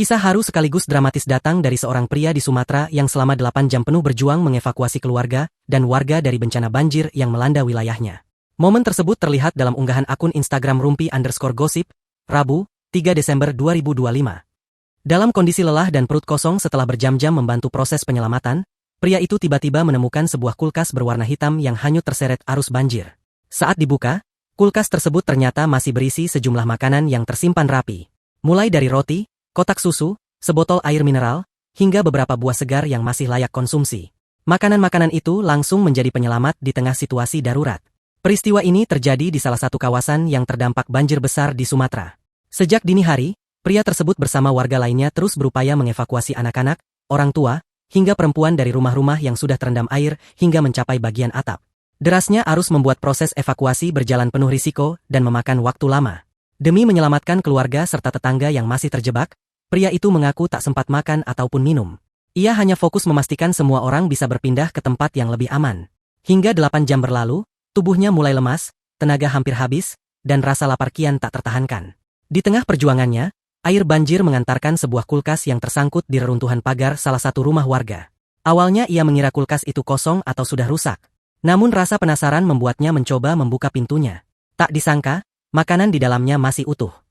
Kisah haru sekaligus dramatis datang dari seorang pria di Sumatera yang selama 8 jam penuh berjuang mengevakuasi keluarga dan warga dari bencana banjir yang melanda wilayahnya. Momen tersebut terlihat dalam unggahan akun Instagram rumpi_gosip, Rabu, 3 Desember 2025. Dalam kondisi lelah dan perut kosong setelah berjam-jam membantu proses penyelamatan, pria itu tiba-tiba menemukan sebuah kulkas berwarna hitam yang hanyut terseret arus banjir. Saat dibuka, kulkas tersebut ternyata masih berisi sejumlah makanan yang tersimpan rapi. Mulai dari roti, kotak susu, sebotol air mineral, hingga beberapa buah segar yang masih layak konsumsi. Makanan-makanan itu langsung menjadi penyelamat di tengah situasi darurat. Peristiwa ini terjadi di salah satu kawasan yang terdampak banjir besar di Sumatera. Sejak dini hari, pria tersebut bersama warga lainnya terus berupaya mengevakuasi anak-anak, orang tua, hingga perempuan dari rumah-rumah yang sudah terendam air hingga mencapai bagian atap. Derasnya arus membuat proses evakuasi berjalan penuh risiko dan memakan waktu lama. Demi menyelamatkan keluarga serta tetangga yang masih terjebak, pria itu mengaku tak sempat makan ataupun minum. Ia hanya fokus memastikan semua orang bisa berpindah ke tempat yang lebih aman. Hingga 8 jam berlalu, tubuhnya mulai lemas, tenaga hampir habis, dan rasa lapar kian tak tertahankan. Di tengah perjuangannya, air banjir mengantarkan sebuah kulkas yang tersangkut di reruntuhan pagar salah satu rumah warga. Awalnya ia mengira kulkas itu kosong atau sudah rusak. Namun rasa penasaran membuatnya mencoba membuka pintunya. Tak disangka, makanan di dalamnya masih utuh.